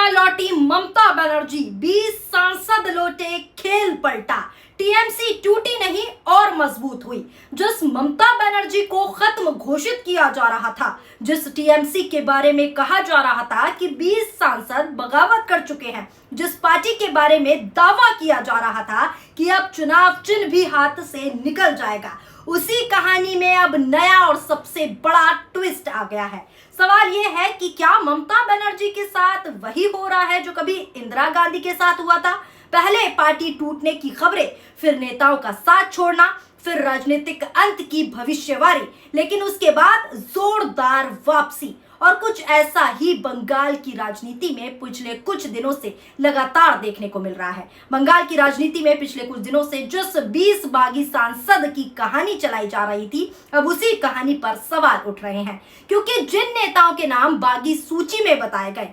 इंदिरा लौटी ममता बनर्जी, 20 सांसद लौटे, खेल पलटा। टीएमसी टूटी नहीं और मजबूत हुई। जिस ममता बनर्जी को खत्म घोषित किया जा रहा था, जिस टीएमसी के बारे में कहा जा रहा था कि 20 सांसद बगावत कर चुके हैं, जिस पार्टी के बारे में दावा किया जा रहा था कि अब चुनाव चिन्ह भी हाथ से निकल जाएगा, उसी कहानी में अब नया और सबसे बड़ा ट्विस्ट आ गया है। सवाल यह है कि क्या ममता बनर्जी के साथ वही हो रहा है जो कभी इंदिरा गांधी के साथ हुआ था? पहले पार्टी टूटने की खबरें, फिर नेताओं का साथ छोड़ना, फिर राजनीतिक अंत की भविष्यवाणी, लेकिन उसके बाद जोरदार वापसी। और कुछ ऐसा ही बंगाल की राजनीति में पिछले कुछ दिनों से लगातार देखने को मिल रहा है। बंगाल की राजनीति में पिछले कुछ दिनों से जिस 20 बागी सांसद की कहानी चलाई जा रही थी, अब उसी कहानी पर सवाल उठ रहे हैं, क्योंकि जिन नेताओं के नाम बागी सूची में बताए गए,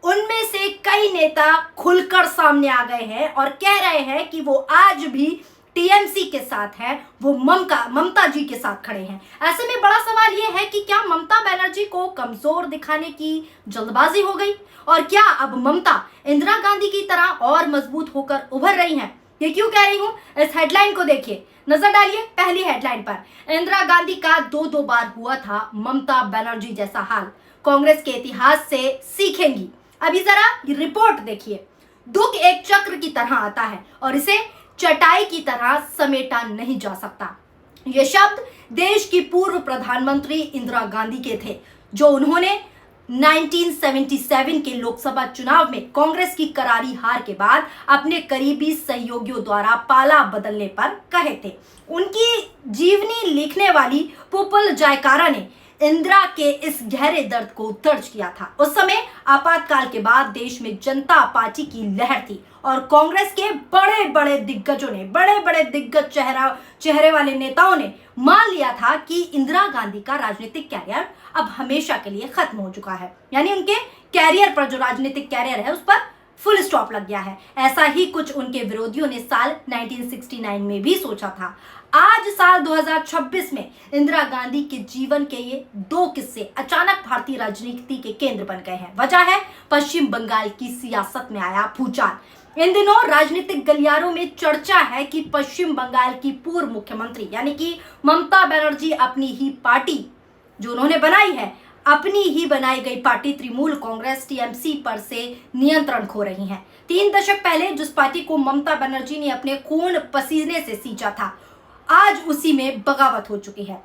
उनमें से कई नेता खुलकर सामने आ गए हैं और कह रहे हैं कि वो आज भी टीएमसी के साथ है, वो ममता जी के साथ खड़े हैं। ऐसे में बड़ा सवाल ये है कि क्या ममता बनर्जी को कमजोर दिखाने की जल्दबाजी हो गई, और क्या अब ममता इंदिरा गांधी की तरह और मजबूत होकर उभर रही हैं? ये क्यों कह रही हूं, इस हेडलाइन को देखिए, नजर डालिए पहली हेडलाइन पर। इंदिरा गांधी का दो बार हुआ था ममता बनर्जी जैसा हाल, कांग्रेस के इतिहास से सीखेंगी। अभी जरा रिपोर्ट देखिए। दुख एक चक्र की तरह आता है और इसे चटाई की तरह समेटा नहीं जा सकता। ये शब्द देश की पूर्व प्रधानमंत्री इंदिरा गांधी के थे, जो उन्होंने 1977 के लोकसभा चुनाव में कांग्रेस की करारी हार के बाद अपने करीबी सहयोगियों द्वारा पाला बदलने पर कहे थे। उनकी जीवनी लिखने वाली पुपल जयकारा ने इंदिरा के इस गहरे दर्द को दर्ज किया था। उस समय आपातकाल के बाद देश में जनता पार्टी की लहर थी और कांग्रेस के बड़े बड़े दिग्गजों ने, बड़े बड़े दिग्गज चेहरे वाले नेताओं ने मान लिया था कि इंदिरा गांधी का राजनीतिक कैरियर अब हमेशा के लिए खत्म हो चुका है। यानी उनके कैरियर पर, जो राजनीतिक कैरियर है, उस पर फुल स्टॉप लग गया है। ऐसा ही कुछ उनके विरोधियों ने साल 1969 में भी सोचा था। आज साल 2026 में इंदिरा गांधी के जीवन के ये दो किस्से अचानक भारतीय राजनीति के केंद्र बन गए हैं। वजह है पश्चिम बंगाल की सियासत में आया भूचाल। इन दिनों राजनीतिक गलियारों में चर्चा है कि पश्चिम बंगाल की पूर्व मुख्यमंत्री यानी कि ममता बनर्जी अपनी ही पार्टी, जो उन्होंने बनाई है, अपनी ही बनाई गई पार्टी तृणमूल कांग्रेस टीएमसी पर से नियंत्रण खो रही हैं। 3 दशक पहले जिस पार्टी को ममता बनर्जी ने अपने खून पसीने से सींचा था, आज उसी में बगावत हो चुकी है।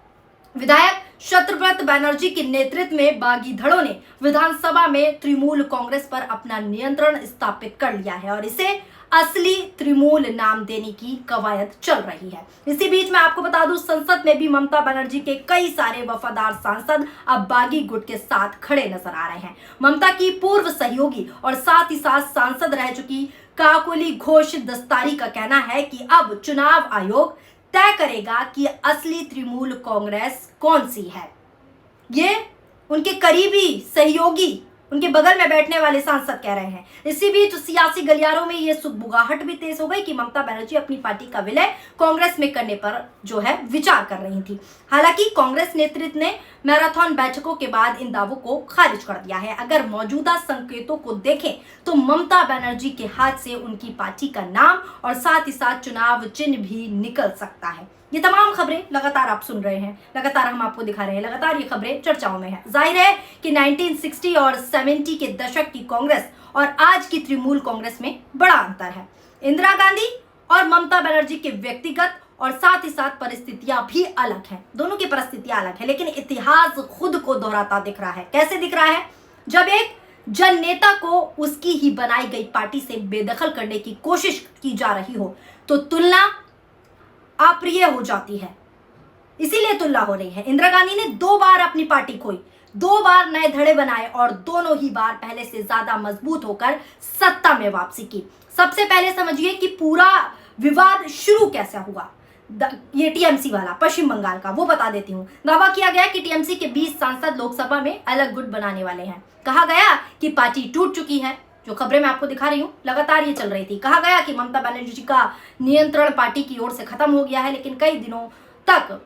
विधायक शत्रुघ्न बैनर्जी के नेतृत्व में बागी धड़ों ने विधानसभा में तृणमूल कांग्रेस पर अपना नियंत्रण स्थापित कर लिया है और इसे असली तृणमूल नाम देने की कवायद चल रही है। इसी बीच मैं आपको बता दूं, संसद में भी ममता बनर्जी के कई सारे वफादार सांसद अब बागी गुट के साथ खड़े नजर आ रहे हैं। ममता की पूर्व सहयोगी और साथ ही साथ सांसद रह चुकी काकोली घोष दस्तारी का कहना है कि अब चुनाव आयोग तय करेगा कि असली तृणमूल कांग्रेस कौन सी है। ये उनके करीबी सहयोगी, उनके बगल में बैठने वाले सांसद कह रहे हैं। इसी बीच सियासी गलियारों में ये सुगबुगाहट भी तेज हो गई कि ममता बनर्जी अपनी पार्टी का विलय कांग्रेस में करने पर जो है विचार कर रही थी। हालांकि कांग्रेस नेतृत्व ने मैराथन बैठकों के बाद इन दावों को खारिज कर दिया है। अगर मौजूदा संकेतों को देखें तो ममता बनर्जी के हाथ से उनकी पार्टी का नाम और साथ ही साथ चुनाव चिन्ह भी निकल सकता है। ये तमाम खबरें लगातार आप सुन रहे हैं, लगातार हम आपको दिखा रहे हैं, लगातार ये खबरें चर्चाओं में है। जाहिर है कि 1960 और 70 के दशक की कांग्रेस और आज की तृणमूल कांग्रेस में बड़ा अंतर है। इंदिरा गांधी और ममता बनर्जी के व्यक्तिगत और साथ ही साथ परिस्थितियां भी अलग हैं। दोनों की परिस्थितियां अलग है, लेकिन इतिहास खुद को दोहराता दिख रहा है। कैसे दिख रहा है? जब एक जन नेता को उसकी ही बनाई गई पार्टी से बेदखल करने की कोशिश की जा रही हो तो तुलना अप्रिय हो जाती है, इसीलिए तुलना हो रही है। इंदिरा गांधी ने 2 बार अपनी पार्टी खोई, 2 बार नए धड़े बनाए और दोनों ही बार पहले से ज्यादा मजबूत होकर सत्ता में वापसी की। सबसे पहले समझिए कि पूरा विवाद शुरू कैसे हुआ। ये टीएमसी वाला, पश्चिम बंगाल का, वो बता देती हूँ। दावा किया गया कि टीएमसी के 20 सांसद लोकसभा में अलग गुट बनाने वाले हैं। कहा गया कि पार्टी टूट चुकी है। जो खबरें मैं आपको दिखा रही हूँ लगातार ये चल रही थी। कहा गया कि ममता बनर्जी का नियंत्रण पार्टी की ओर से खत्म हो गया है, लेकिन कई दिनों तक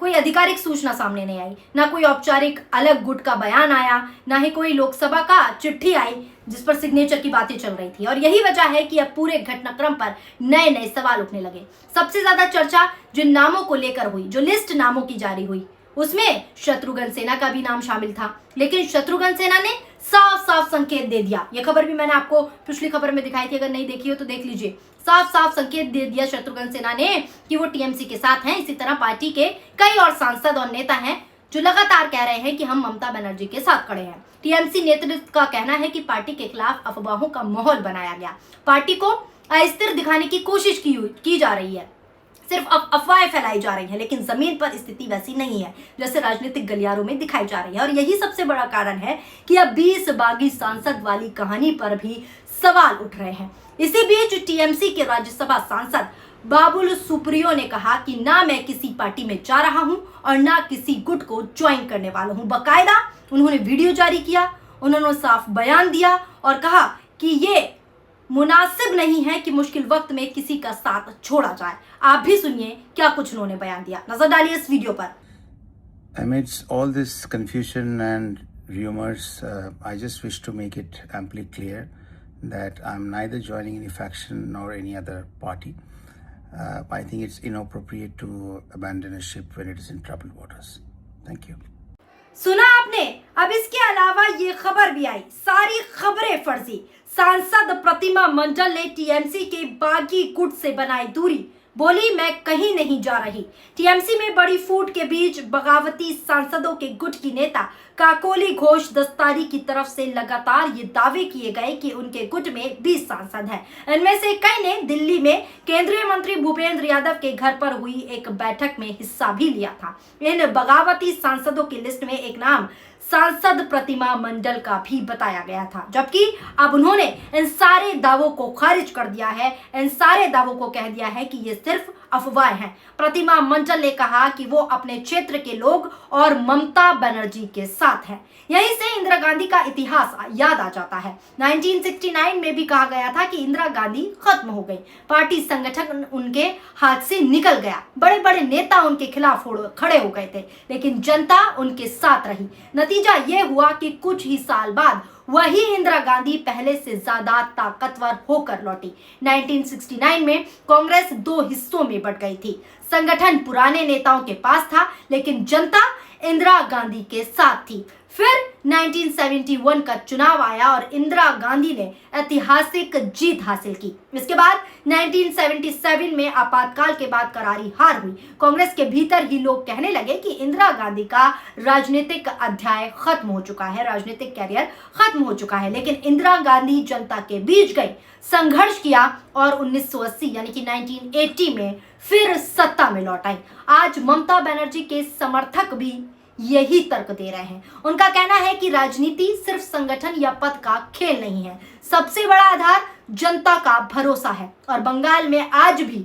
कोई आधिकारिक सूचना सामने नहीं आई, ना कोई औपचारिक अलग गुट का बयान आया, ना ही कोई लोकसभा का चिट्ठी आई जिस पर सिग्नेचर की बातें चल रही थी। और यही वजह है कि अब पूरे घटनाक्रम पर नए नए सवाल उठने लगे। सबसे ज्यादा चर्चा जिन नामों को लेकर हुई, जो लिस्ट नामों की जारी हुई, उसमें शत्रुघ्न सिन्हा का भी नाम शामिल था। लेकिन शत्रुघ्न सिन्हा ने साफ साफ संकेत दे दिया, यह खबर भी मैंने आपको पिछली खबर में दिखाई थी, अगर नहीं देखी हो तो देख लीजिए। साफ साफ संकेत दे दिया शत्रुघ्न सिन्हा ने कि वो टीएमसी के साथ हैं। इसी तरह पार्टी के कई और सांसद और नेता हैं जो लगातार कह रहे हैं कि हम ममता बनर्जी के साथ खड़े हैं। टीएमसी नेतृत्व का कहना है कि पार्टी के खिलाफ अफवाहों का माहौल बनाया गया, पार्टी को अस्थिर दिखाने की कोशिश की जा रही है, सिर्फ अफवाहें फैलाई जा रही हैं, लेकिन जमीन पर स्थिति वैसी नहीं है जैसे राजनीतिक गलियारों में दिखाई जा रही है। और यही सबसे बड़ा कारण है कि अब 20 बागी सांसद वाली कहानी पर भी सवाल उठ रहे हैं। इसी बीच टीएमसी के राज्यसभा सांसद बाबुल सुप्रियो ने कहा कि ना मैं किसी पार्टी में जा रहा हूं और ना किसी गुट को ज्वाइन करने वाला हूं। बाकायदा उन्होंने वीडियो जारी किया, उन्होंने साफ बयान दिया और कहा कि ये मुनासिब नहीं है कि मुश्किल वक्त में किसी का साथ छोड़ा जाए। आप भी सुनिए क्या कुछ उन्होंने बयान दिया, नजर डालिए इस वीडियो पर। Amidst all this confusion and rumors, I just wish to make it amply clear that I'm neither joining any faction nor any other party. I think it's inappropriate to abandon a ship when it is in troubled waters. Thank you. सुना आपने। अब इसके अलावा ये खबर भी आई, सारी खबरें फर्जी। सांसद प्रतिमा मंडल ने टीएमसी के बागी गुट से बनाई दूरी, बोली मैं कहीं नहीं जा रही। टीएमसी में बड़ी फूट के बीच बगावती सांसदों के गुट की नेता काकोली घोष दस्तारी की तरफ से लगातार ये दावे किए गए कि उनके गुट में 20 सांसद हैं। इनमें से कई ने दिल्ली में केंद्रीय मंत्री भूपेंद्र यादव के घर पर हुई एक बैठक में हिस्सा भी लिया था। इन बगावती सांसदों की लिस्ट में एक नाम सांसद प्रतिमा मंडल का भी बताया गया था, जबकि अब उन्होंने इन सारे दावों को खारिज कर दिया है, इन सारे दावों को कह दिया है कि ये सिर्फ अफवाह हैं। प्रतिमा मंडल ने कहा कि वो अपने क्षेत्र के लोग और ममता बनर्जी के साथ हैं। यहीं से इंदिरा गांधी का इतिहास याद आ जाता है। 1969 में भी कहा गया था कि इंदिरा गांधी खत्म हो गई, पार्टी संगठन उनके हाथ से निकल गया, बड़े बड़े नेता उनके खिलाफ खड़े हो गए थे, लेकिन जनता उनके साथ रही। नतीजा ये हुआ कि कुछ ही साल बाद वही इंदिरा गांधी पहले से ज्यादा ताकतवर होकर लौटी। 1969 में कांग्रेस 2 हिस्सों में बट गई थी। संगठन पुराने नेताओं के पास था, लेकिन जनता इंदिरा गांधी के साथ थी। फिर 1971 का चुनाव आया और इंदिरा गांधी ने ऐतिहासिक जीत हासिल की। इसके बाद 1977 में आपातकाल के बाद करारी हार हुई। कांग्रेस के भीतर ही लोग कहने लगे कि इंदिरा गांधी का राजनीतिक अध्याय खत्म हो चुका है, राजनीतिक कैरियर खत्म हो चुका है। लेकिन इंदिरा गांधी जनता के बीच गई, संघर्ष किया और 1980 यानी कि 1980 में फिर सत्ता में लौट आई। आज ममता बनर्जी के समर्थक भी यही तर्क दे रहे हैं। उनका कहना है कि राजनीति सिर्फ संगठन या पद का खेल नहीं है, सबसे बड़ा आधार जनता का भरोसा है। और बंगाल में आज भी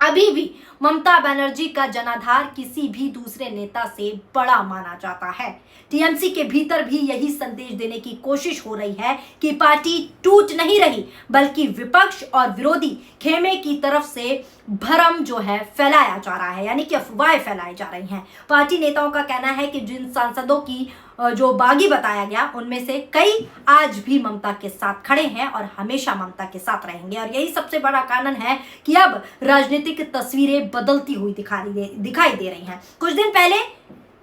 अभी भी ममता बनर्जी का जनाधार किसी भी दूसरे नेता से बड़ा माना जाता है। टीएमसी के भीतर भी यही संदेश देने की कोशिश हो रही है कि पार्टी टूट नहीं रही, बल्कि विपक्ष और विरोधी खेमे की तरफ से भ्रम जो है फैलाया जा रहा है, यानी कि अफवाहें फैलाई जा रही हैं। पार्टी नेताओं का कहना है कि जिन सांसदों की जो बागी बताया गया, उनमें से कई आज भी ममता के साथ खड़े हैं और हमेशा ममता के साथ रहेंगे। और यही सबसे बड़ा कारण है कि अब राजनीतिक तस्वीरें बदलती हुई दिखाई दे रही हैं। कुछ दिन पहले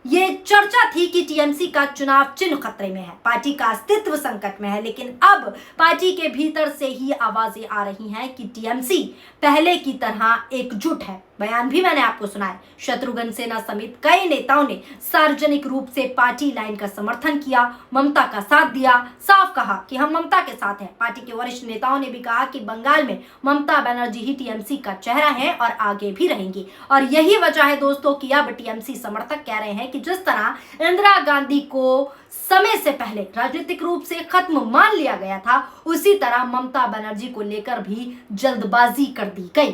ये चर्चा थी कि टीएमसी का चुनाव चिन्ह खतरे में है, पार्टी का अस्तित्व संकट में है, लेकिन अब पार्टी के भीतर से ही आवाजें आ रही हैं कि टीएमसी पहले की तरह एकजुट है। बयान भी मैंने आपको सुनाया। शत्रुघ्न सिन्हा समेत कई नेताओं ने सार्वजनिक रूप से पार्टी लाइन का समर्थन किया, ममता का साथ दिया, साफ कहा कि हम ममता के साथ हैं। पार्टी के वरिष्ठ नेताओं ने भी कहा कि बंगाल में ममता बनर्जी ही टीएमसी का चेहरा है और आगे भी रहेंगी। और यही वजह है दोस्तों कि अब टीएमसी समर्थक कह रहे हैं कि जिस तरह इंदिरा गांधी को समय से पहले राजनीतिक रूप से खत्म मान लिया गया था, उसी तरह ममता बनर्जी को लेकर भी जल्दबाजी कर दी गई,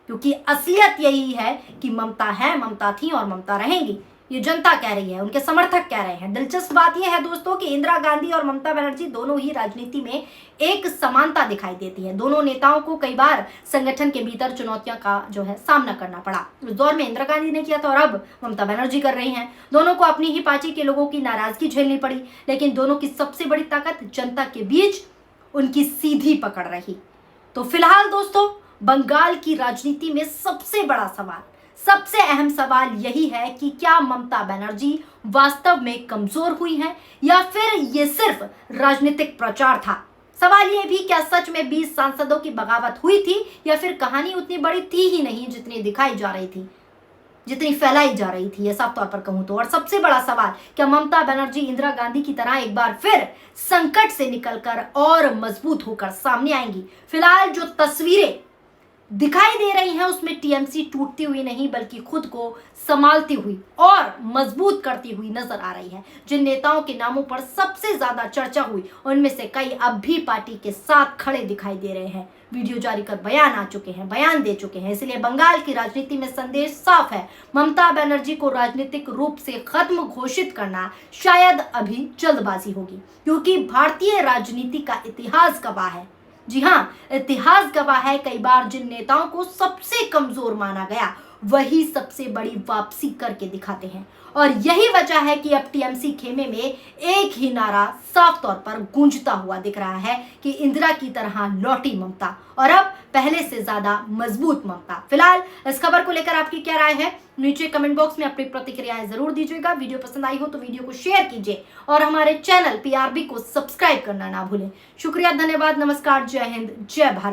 क्योंकि असलियत यही है कि ममता है, ममता थी और ममता रहेंगी। ये जनता कह रही है, उनके समर्थक कह रहे हैं। दिलचस्प बात यह है दोस्तों कि इंदिरा गांधी और ममता बनर्जी दोनों ही राजनीति में एक समानता दिखाई देती है। दोनों नेताओं को कई बार संगठन के भीतर चुनौतियों का जो है सामना करना पड़ा। उस दौर में इंदिरा गांधी ने किया था और अब ममता बनर्जी कर रही हैं। दोनों को अपनी ही पार्टी के लोगों की नाराजगी झेलनी पड़ी, लेकिन दोनों की सबसे बड़ी ताकत जनता के बीच उनकी सीधी पकड़ रही। तो फिलहाल दोस्तों, बंगाल की राजनीति में सबसे बड़ा सवाल, सबसे अहम सवाल यही है कि क्या ममता बनर्जी वास्तव में कमजोर हुई हैं या फिर ये सिर्फ राजनीतिक प्रचार था। सवाल ये भी, क्या सच में 20 सांसदों की बगावत हुई थी या फिर कहानी उतनी बड़ी थी ही नहीं जितनी दिखाई जा रही थी, जितनी फैलाई जा रही थी, ये साफ तौर पर कहूं तो। और सबसे बड़ा सवाल, क्या ममता बनर्जी इंदिरा गांधी की तरह एक बार फिर संकट से निकलकर और मजबूत होकर सामने आएंगी। फिलहाल जो तस्वीरें दिखाई दे रही हैं उसमें टीएमसी टूटती हुई नहीं बल्कि खुद को संभालती हुई और मजबूत करती हुई नजर आ रही है। जिन नेताओं के नामों पर सबसे ज्यादा चर्चा हुई उनमें से कई अब भी पार्टी के साथ खड़े दिखाई दे रहे हैं, वीडियो जारी कर बयान दे चुके हैं। इसलिए बंगाल की राजनीति में संदेश साफ है, ममता बनर्जी को राजनीतिक रूप से खत्म घोषित करना शायद अभी जल्दबाजी होगी, क्योंकि भारतीय राजनीति का इतिहास गवाह है, जी हाँ, इतिहास गवाह है, कई बार जिन नेताओं को सबसे कमजोर माना गया वही सबसे बड़ी वापसी करके दिखाते हैं। और यही वजह है कि अब टीएमसी खेमे में एक ही नारा साफ तौर पर गूंजता हुआ दिख रहा है कि इंदिरा की तरह लौटी ममता, और अब पहले से ज्यादा मजबूत ममता। फिलहाल इस खबर को लेकर आपकी क्या राय है, नीचे कमेंट बॉक्स में अपनी प्रतिक्रियाएं जरूर दीजिएगा। वीडियो पसंद आई हो तो वीडियो को शेयर कीजिए और हमारे चैनल पीआरबी को सब्सक्राइब करना ना भूलें। शुक्रिया, धन्यवाद, नमस्कार, जय हिंद, जय भारत।